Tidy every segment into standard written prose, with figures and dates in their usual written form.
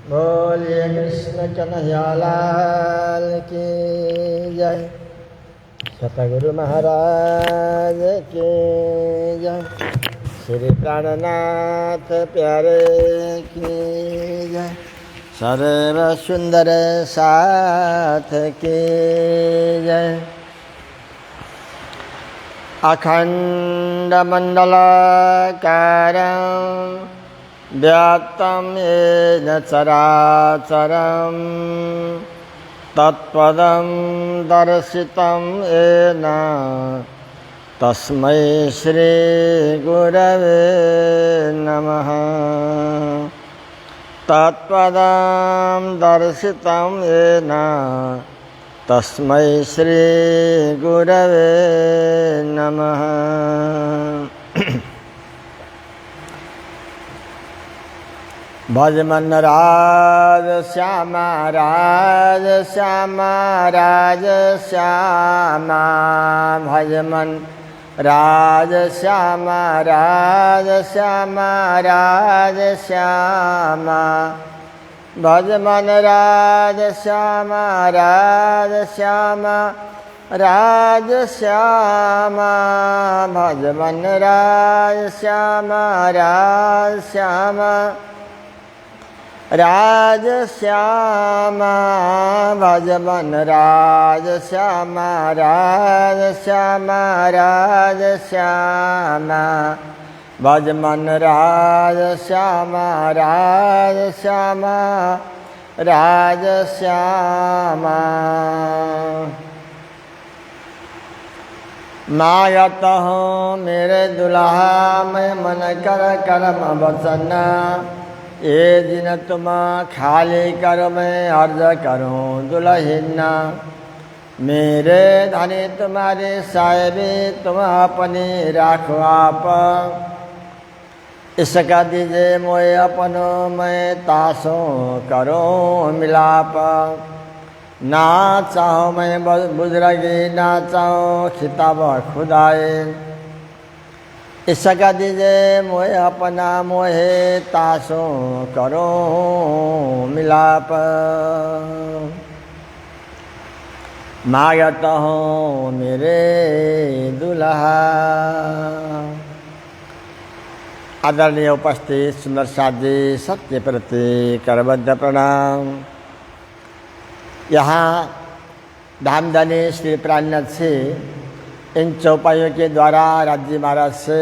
बोलिए कृष्ण कन्हैया लाल की जय। सतगुरु महाराज की जय। श्री प्राणनाथ प्यारे की जय। सर्व सुंदर साथ की जय। अखंड मंडलाकारं व्याप्तं येन चराचरं तत्पदं दर्शितं येन तस्मै श्री गुरवे नमः। तत्पदं दर्शितं येन तस्मै श्री गुरवे नमः। भजमन राज श्यामा राज श्यामा राज श्यामा भजमन राज श्यामा राज श्यामा राज श्यामा भजमन राज श्यामा राज श्यामा राज श्यामा भजमन राज श्यामा राज श्यामा राज श्यामा भजमन राज श्यामा राज श्यामा राज श्यामा भजमन राज श्यामा राज श्यामा राज श्यामा। मायत हूँ मेरे दुल्हा मैं मन कर करम वचन ये दिन तुम खाली करो मैं अर्ज करूँ दुल्हन। मेरे धनी तुम्हारे साहिबी तुम अपनी राखो आप। इसका दीजिए मोए अपनो मैं तासो करो मिलाप। ना चाहो मैं बुजुर्गी ना चाहो खिताब खुदाए। इसका दीजिए मोहे अपना मोहे तासो करो मिलाप। मांगत हूँ मेरे दुल्हा। आदरणीय उपस्थित सुंदर साथी सत्य प्रति करबद्ध प्रणाम। यहाँ धामधनी श्री प्राणनाथ से इन चौपाइयों के द्वारा राज्य महाराज से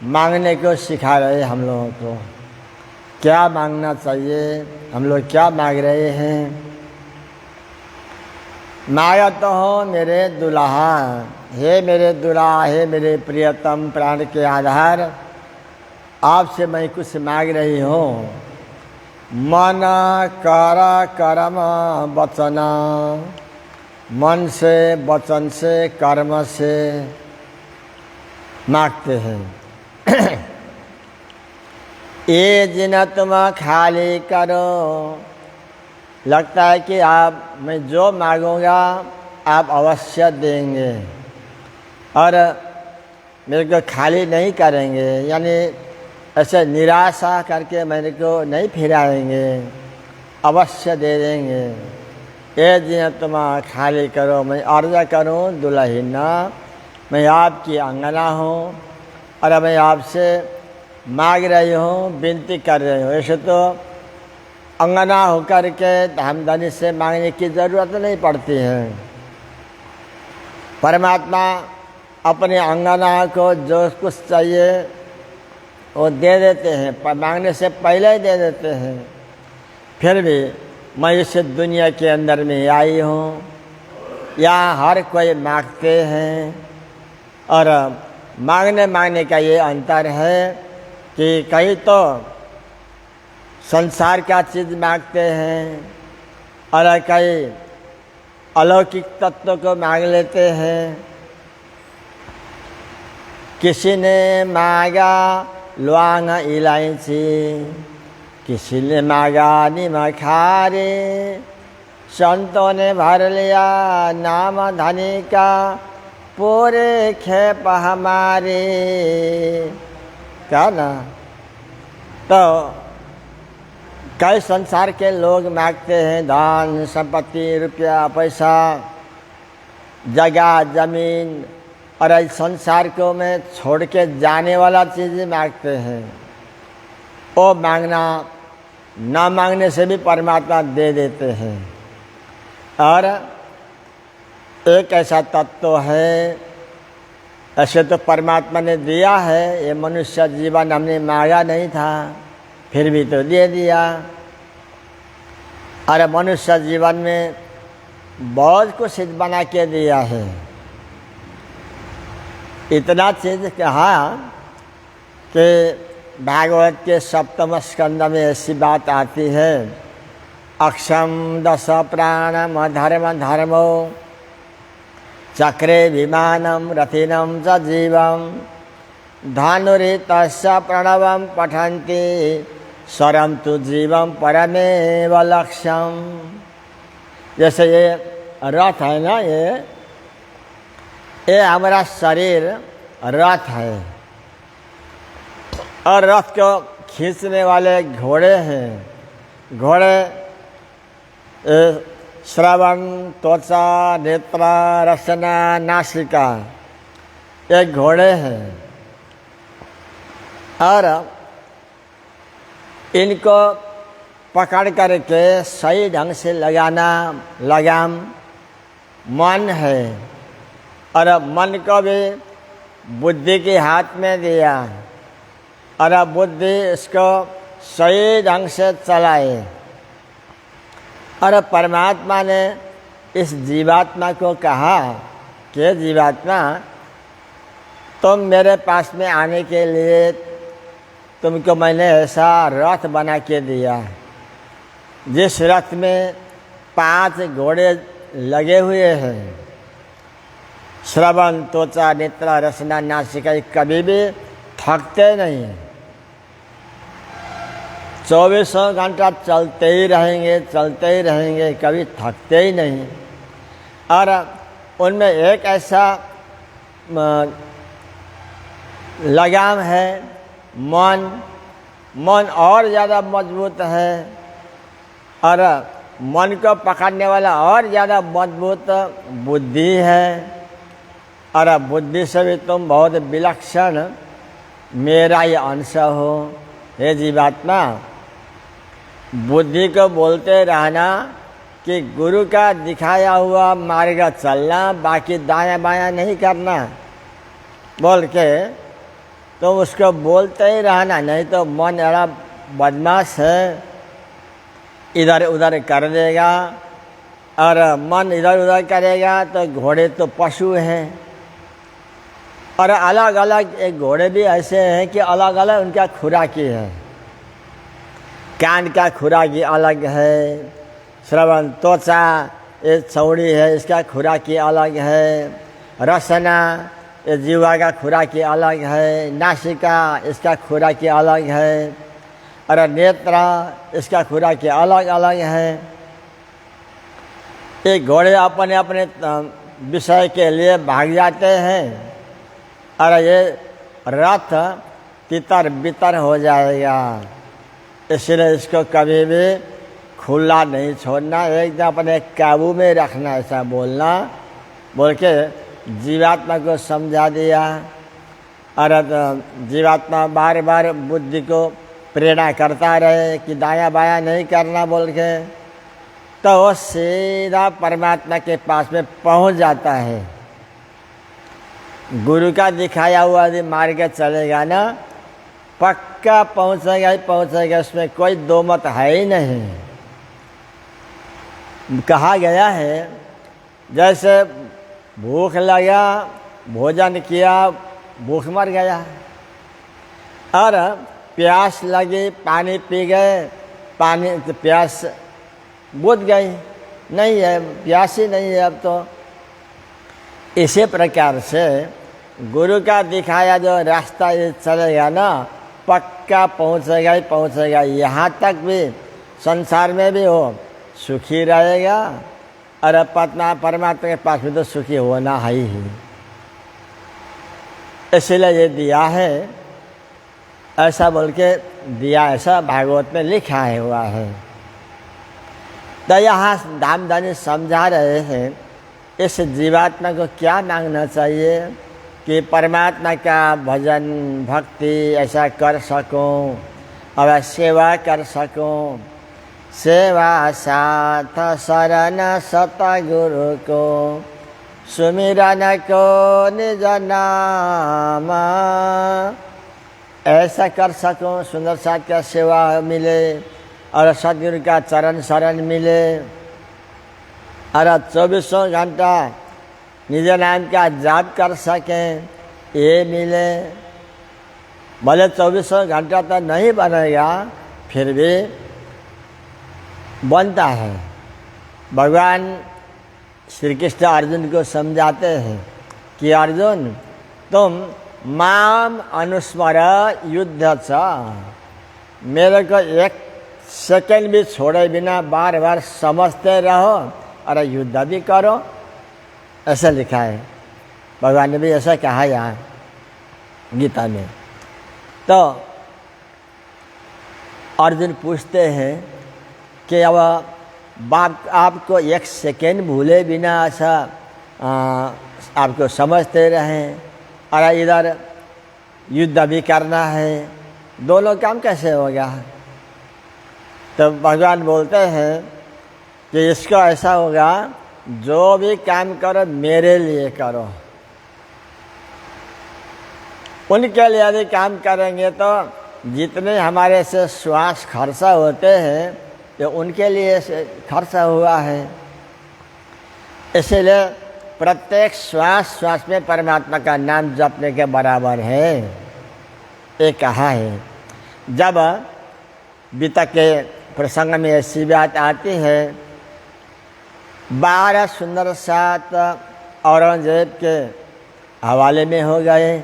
मांगने को सिखा रहे हम लोगों को। क्या मांगना चाहिए, हम लोग क्या मांग रहे हैं। मांगत हो मेरे दुल्हा, हे मेरे दुल्हा, हे मेरे प्रियतम प्राण के आधार, आपसे मैं कुछ मांग रही हूँ। मन कर कर्म वचन, मन से वचन से कर्म से मांगते हैं। ये दिन तुम खाली करो। लगता है कि आप मैं जो मांगूंगा आप अवश्य देंगे और मेरे को खाली नहीं करेंगे, यानी ऐसे निराशा करके मेरे को नहीं फिराएंगे, अवश्य दे देंगे। ये दिन तुम खाली करो मैं अर्ज करूँ दुल्हन। मैं आपकी अंगना हूँ और मैं आपसे मांग रही हूँ, विनती कर रही हूँ। ऐसे तो अंगना होकर के धामधनी से मांगने की ज़रूरत नहीं पड़ती है। परमात्मा अपने अंगना को जो कुछ चाहिए वो दे देते हैं, पर मांगने से पहले ही दे देते हैं। फिर भी मैं इस दुनिया के अंदर में आई हूँ, यहाँ हर कोई मांगते हैं और मांगने का ये अंतर है कि कहीं तो संसार का चीज़ मांगते हैं और कई अलौकिक तत्व को मांग लेते हैं। किसी ने मांगा लौंग इलायची, किसी ने मांगा नमक खारे, संतों ने भर लिया नाम धनी का पूरे खेप हमारे। क्या ना, तो कई संसार के लोग मांगते हैं धन संपत्ति, रुपया पैसा, जगह जमीन, और इस संसार को में छोड़ के जाने वाला चीज़ मांगते हैं। वो मांगना ना मांगने से भी परमात्मा दे देते हैं। और एक ऐसा तत्व है, ऐसे तो परमात्मा ने दिया है, ये मनुष्य जीवन हमने मांगा नहीं था फिर भी तो दे दिया। और मनुष्य जीवन में बहुत कुछ बना के दिया है। इतना चीज़ कहा कि भागवत के सप्तम स्कंद में ऐसी बात आती है, अक्षम दश प्राणम धर्म धर्मो चक्रे विमानम रथिनम च जीवम धानुरितस्य प्रणवम पठन्ति स्वरम तु जीवम परमेव लक्ष्यम। जैसे ये रथ है ना, ये हमारा शरीर रथ है, और रथ को खींचने वाले घोड़े हैं। घोड़े श्रवण, त्वचा, नेत्र, रसना, नासिका, ये घोड़े हैं। और इनको पकड़ करके सही ढंग से लगाना लगाम मन है, और मन को भी बुद्धि के हाथ में दिया, और बुद्धि इसको सही ढंग से चलाए। और परमात्मा ने इस जीवात्मा को कहा कि जीवात्मा, तुम मेरे पास में आने के लिए तुमको मैंने ऐसा रथ बना के दिया, जिस रथ में 5 घोड़े लगे हुए हैं। श्रवण, त्वचा, नेत्र, रसना, नासिका, कभी भी थकते नहीं, 24 घंटा चलते ही रहेंगे, कभी थकते ही नहीं। और उनमें एक ऐसा लगाम है, मन और ज़्यादा मजबूत है, और मन को पकड़ने वाला और ज़्यादा मजबूत बुद्धि है। और बुद्धि से भी तुम बहुत विलक्षण मेरा ही अंश हो। हे जीवात्मा, बुद्धि को बोलते रहना कि गुरु का दिखाया हुआ मार्ग चलना, बाकी दायां बायां नहीं करना बोल के तो उसको बोलते ही रहना, नहीं तो मन बड़ा बदमाश है, इधर उधर कर देगा। और मन इधर उधर करेगा तो घोड़े तो पशु हैं, और अलग अलग एक घोड़े भी ऐसे हैं कि अलग अलग उनका खुराकी है। कान का खुराकी अलग है, श्रवण, त्वचा ये चौड़ी है, इसका खुराकी अलग है। रसना, ये जीवा का खुराकी अलग है। नासिका, इसका खुराकी अलग है। और नेत्र, इसका खुराकी अलग अलग है। ये घोड़े अपने अपने विषय के लिए भाग जाते हैं, और ये रथ तितर बितर हो जाएगा। इसलिए इसको कभी भी खुला नहीं छोड़ना, एकदम अपने काबू में रखना, ऐसा बोलना बोल के जीवात्मा को समझा दिया। और जीवात्मा बार बार बुद्धि को प्रेरणा करता रहे कि दायां बायां नहीं करना बोल के, तो वो सीधा परमात्मा के पास में पहुंच जाता है। गुरु का दिखाया हुआ यदि मार्ग चलेगा ना, पक्का पहुंचेगा ही पहुंचेगा, उसमें कोई दो मत है ही नहीं। कहा गया है जैसे भूख लगा, भोजन किया, भूख मर गया, और प्यास लगी, पानी पी गए, पानी तो प्यास बुझ गई, नहीं है, प्यास ही नहीं है अब तो। इसी प्रकार से गुरु का दिखाया जो रास्ता ये चलेगा ना, पक्का पहुंचेगा ही पहुंचेगा। यहाँ तक भी संसार में भी हो सुखी रहेगा, और पतना परमात्मा के पास भी तो सुखी होना है ही। इसलिए ये दिया है, ऐसा बोल के दिया, ऐसा भागवत में लिखा हुआ है। तो यहाँ धामधनी समझा रहे हैं इस जीवात्मा को क्या मांगना चाहिए कि परमात्मा का भजन भक्ति ऐसा कर सकूं और सेवा कर सकूं। सेवा साथ शरण सतगुरु को सुमिरन को निज नाम, ऐसा कर सकूं सुंदर साथ का सेवा मिले और सतगुरु का चरण शरण मिले और 24 घंटा निज नाम का जाप कर सकें, ये मिले। भले 24 घंटा तो नहीं बनेगा, फिर भी बनता है। भगवान श्री कृष्ण अर्जुन को समझाते हैं कि अर्जुन तुम माम अनुस्मर युद्ध च, मेरे को एक सेकंड भी छोड़े बिना बार बार समझते रहो और युद्ध भी करो, ऐसा लिखा है। भगवान ने भी ऐसा कहा यहाँ गीता में। तो अर्जुन पूछते हैं कि अब बाप आपको एक सेकेंड भूले बिना ऐसा आपको समझते रहें और इधर युद्ध भी करना है, दोनों काम कैसे होगा? तो भगवान बोलते हैं कि इसको ऐसा होगा, जो भी काम करो मेरे लिए करो। उनके लिए यदि काम करेंगे तो जितने हमारे से श्वास खर्चा होते हैं तो उनके लिए खर्चा हुआ है। इसलिए प्रत्येक श्वास श्वास में परमात्मा का नाम जपने के बराबर है, ये कहा है। जब बीता के प्रसंग में ऐसी बात आती है, 12 सुंदर साथ औरंगजेब के हवाले में हो गए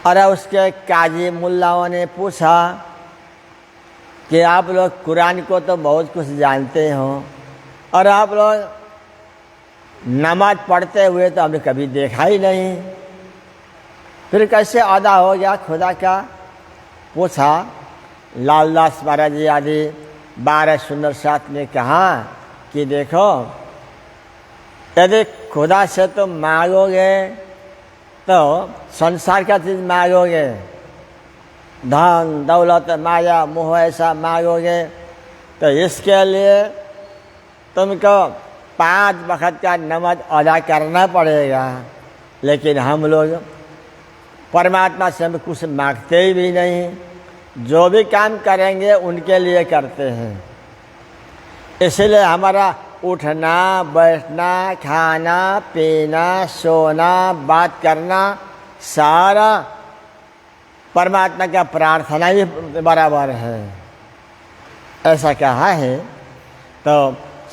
और उसके काजी मुल्लाओं ने पूछा कि आप लोग कुरान को तो बहुत कुछ जानते हो और आप लोग नमाज पढ़ते हुए तो हमने कभी देखा ही नहीं, फिर कैसे अदा हो गया खुदा का? पूछा। लालदास महाराज जी आदि 12 सुंदर साथ ने कहा कि देखो, यदि खुदा से तुम मांगोगे तो संसार का चीज़ मांगोगे, धन दौलत माया मोह ऐसा मांगोगे तो इसके लिए तुमको 5 वक्त का नमाज अदा करना पड़ेगा। लेकिन हम लोग परमात्मा से हम कुछ मांगते ही भी नहीं, जो भी काम करेंगे उनके लिए करते हैं। इसलिए हमारा उठना बैठना खाना पीना सोना बात करना सारा परमात्मा का प्रार्थना भी बराबर है, ऐसा कहा है। तो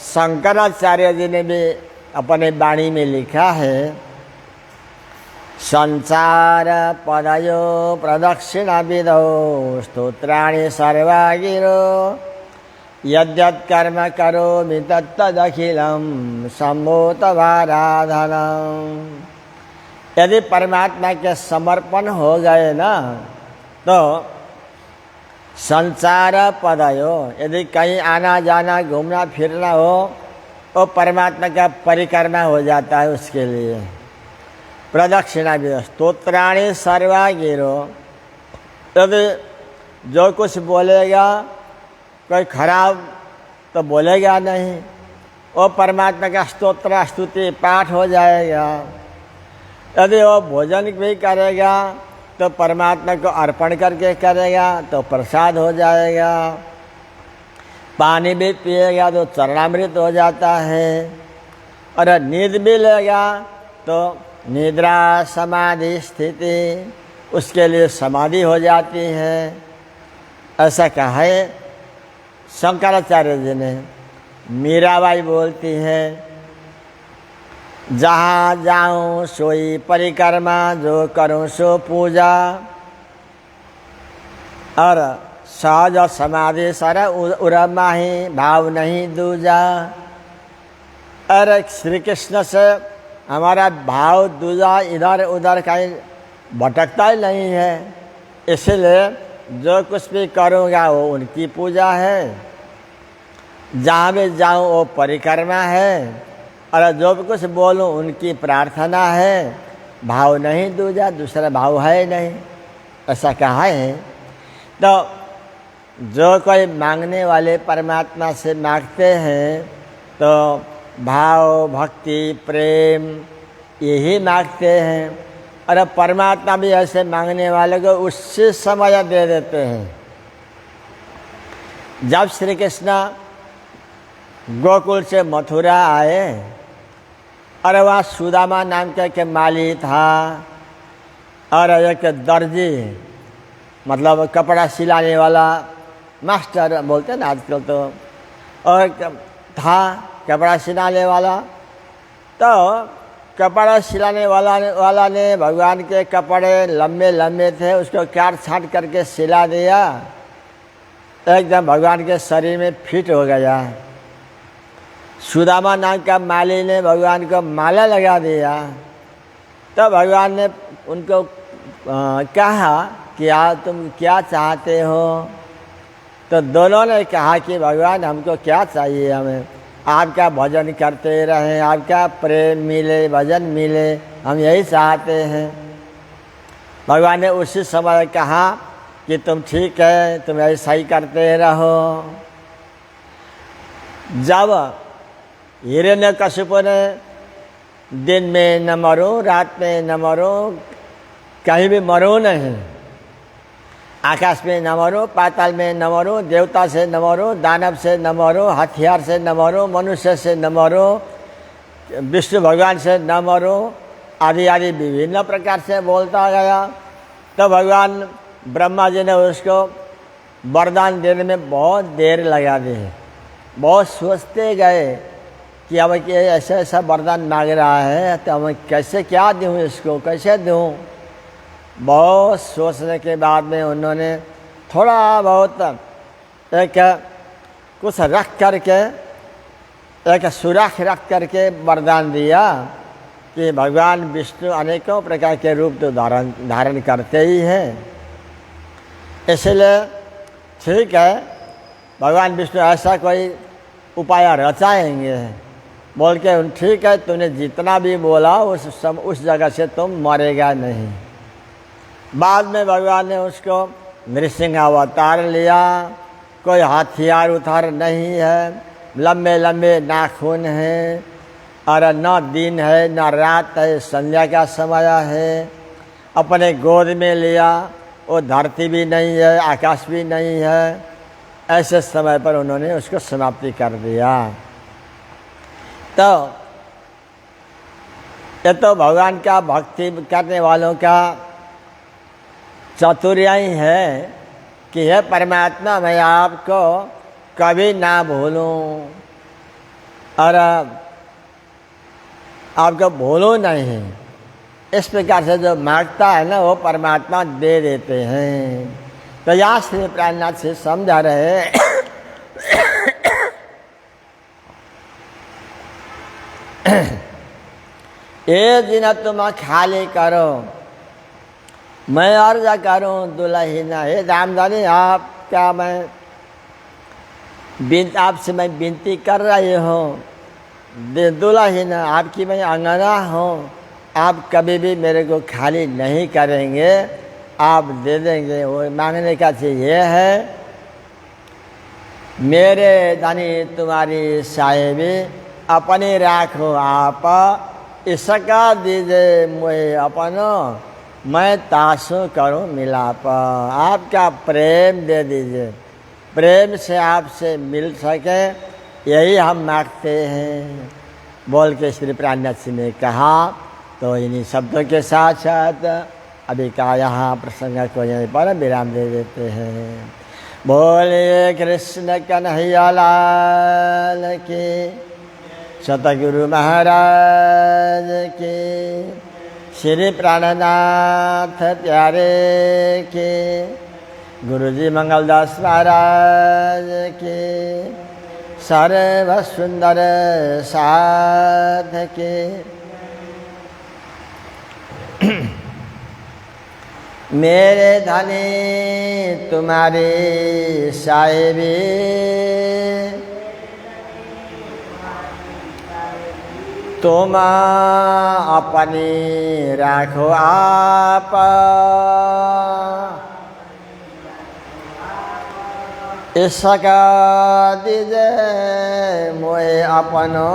शंकराचार्य जी ने भी अपने वाणी में लिखा है, संसार पदयो प्रदक्षिणा विदो स्तोत्राणि सर्वागिरो यद्यत् कर्म करोमि तत्तदखिलं सम्भूतवाराधनम्। यदि परमात्मा के समर्पण हो गए ना तो संसार पदयो, यदि कहीं आना जाना घूमना फिरना हो वो परमात्मा का परिक्रमा हो जाता है उसके लिए। प्रदक्षिणा भी स्तोत्राणि सर्वागिरो, यदि जो कुछ बोलेगा कोई खराब तो बोलेगा नहीं, वो परमात्मा का स्तोत्र स्तुति पाठ हो जाएगा। यदि वो भोजन भी करेगा तो परमात्मा को अर्पण करके करेगा तो प्रसाद हो जाएगा। पानी भी पिएगा तो चरणामृत हो जाता है। और नींद भी लेगा तो निद्रा समाधि स्थिति, उसके लिए समाधि हो जाती है, ऐसा कहा है शंकराचार्य जी ने। मीराबाई बोलती है, जहाँ जाऊँ सोई परिक्रमा, जो करूँ सो पूजा, और सहज समाधि सर उर्माही भाव नहीं दूजा। अरे श्री कृष्ण से हमारा भाव दूजा इधर उधर कहीं भटकता ही नहीं है, इसलिए जो कुछ भी करूँगा वो उनकी पूजा है, जहाँ भी जाऊँ वो परिक्रमा है, और जो भी कुछ बोलूँ उनकी प्रार्थना है। भाव नहीं दूसरा भाव है नहीं, ऐसा कहा है। तो जो कोई मांगने वाले परमात्मा से मांगते हैं तो भाव, भक्ति, प्रेम यही मांगते हैं, और परमात्मा भी ऐसे मांगने वाले को उसी समय दे देते हैं। जब श्री कृष्ण गोकुल से मथुरा आए और वहाँ सुदामा नाम का एक माली था और एक दर्जी, मतलब कपड़ा सिलाने वाला, मास्टर बोलते हैं ना आजकल तो, और था कपड़ा सिलाने वाला। तो कपड़ा सिलाने वाला ने भगवान के कपड़े लंबे लंबे थे, उसको काट छाँट करके सिला दिया, एकदम भगवान के शरीर में फिट हो गया। सुदामा नाम का माली ने भगवान को माला लगा दिया। तो भगवान ने उनको कहा कि तुम क्या चाहते हो? तो दोनों ने कहा कि भगवान हमको क्या चाहिए, हमें आपका भजन करते रहें, आपका प्रेम मिले, भजन मिले, हम यही चाहते हैं। भगवान ने उसी समय कहा कि तुम ठीक है, तुम ऐसा ही करते रहो। जब हिरण्यकशिपु ने दिन में न मरो, रात में न मरो, कहीं भी मरो नहीं, आकाश में न मरो, पाताल में न मरो, देवता से न मरो, दानव से न मरो, हथियार से न मरो, मनुष्य से न मरो, विष्णु भगवान से न मरो, आदि आदि विभिन्न प्रकार से बोलता गया। तो भगवान ब्रह्मा जी ने उसको वरदान देने में बहुत देर लगा दी। बहुत सोचते गए कि अब ये ऐसा ऐसा वरदान मांग रहा है, तो मैं कैसे क्या दूँ इसको, कैसे दूँ। बहुत सोचने के बाद में उन्होंने थोड़ा बहुत एक कुछ रख करके, एक सुराख रख करके वरदान दिया कि भगवान विष्णु अनेकों प्रकार के रूप तो धारण करते ही हैं, इसलिए ठीक है भगवान विष्णु ऐसा कोई उपाय रचाएंगे। बोल के ठीक है, तूने जितना भी बोला उस जगह से तुम मरेगा नहीं। बाद में भगवान ने उसको नृसिंह अवतार लिया। कोई हथियार उतार नहीं है, लंबे लंबे नाखून हैं, और न दिन है न रात है, संध्या का समय है। अपने गोद में लिया, वो धरती भी नहीं है, आकाश भी नहीं है, ऐसे समय पर उन्होंने उसको समाप्ति कर दिया। तो ये तो भगवान का भक्ति करने वालों का चतुराई है कि हे परमात्मा, मैं आपको कभी ना भूलूं और आपको भूलूं नहीं। इस प्रकार से जो मांगता है ना, वो परमात्मा दे देते हैं। तो यहाँ श्री प्राणनाथ से समझा रहे ये दिन तुम खाली करो, मैं अर्ज करूं दुल्हना। हे दामदानी, आपका मैं आपसे मैं विनती कर रही हूँ, दुल्हना आपकी मैं अंगना हूँ, आप कभी भी मेरे को खाली नहीं करेंगे, आप दे देंगे। वो मांगने का चीज़ ये है, मेरे दानी तुम्हारी साहेबी अपनी राखो आप, इसका दीजिए मुझे अपनो, मैं तासु करूं मिलाप। आपका प्रेम दे दीजिए, प्रेम से आपसे मिल सके, यही हम मांगते हैं, बोल के श्री प्राणनाथ ने कहा। तो इन्हीं शब्दों के साथ साथ अभी का यहाँ प्रसंग को यहीं पर विराम दे देते हैं। बोलिए कृष्ण कन्हैया लाल की, सतगुरु महाराज की, श्री प्राणनाथ प्यारे के, गुरुजी मंगलदास महाराज के, सर्व सुंदर साध के। मेरे धनी तुम्हारी साहिबी, तुम अपनी राखो आप, इसका दीजे मोए अपनो,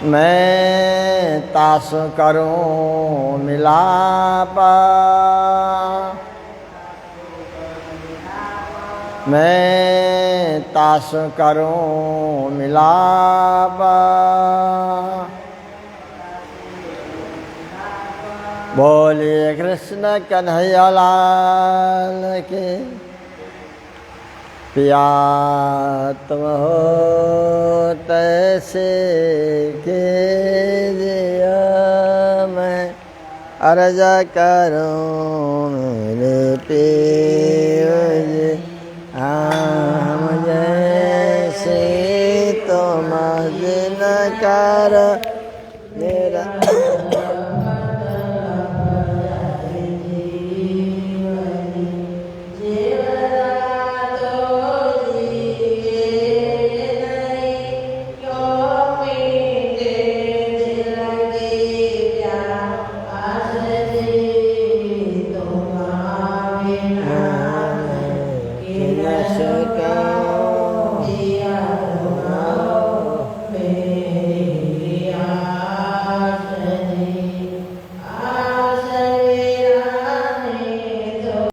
मैं तास करूं मिलाप, मैं तास करूं मिलाप। बोलिए कृष्ण कन्हैया लाल के। पिया तुम हो तैसे के जिया मैं अर्ज करूं मेरे पिया, हम जैसे तुम जिन कर मेरा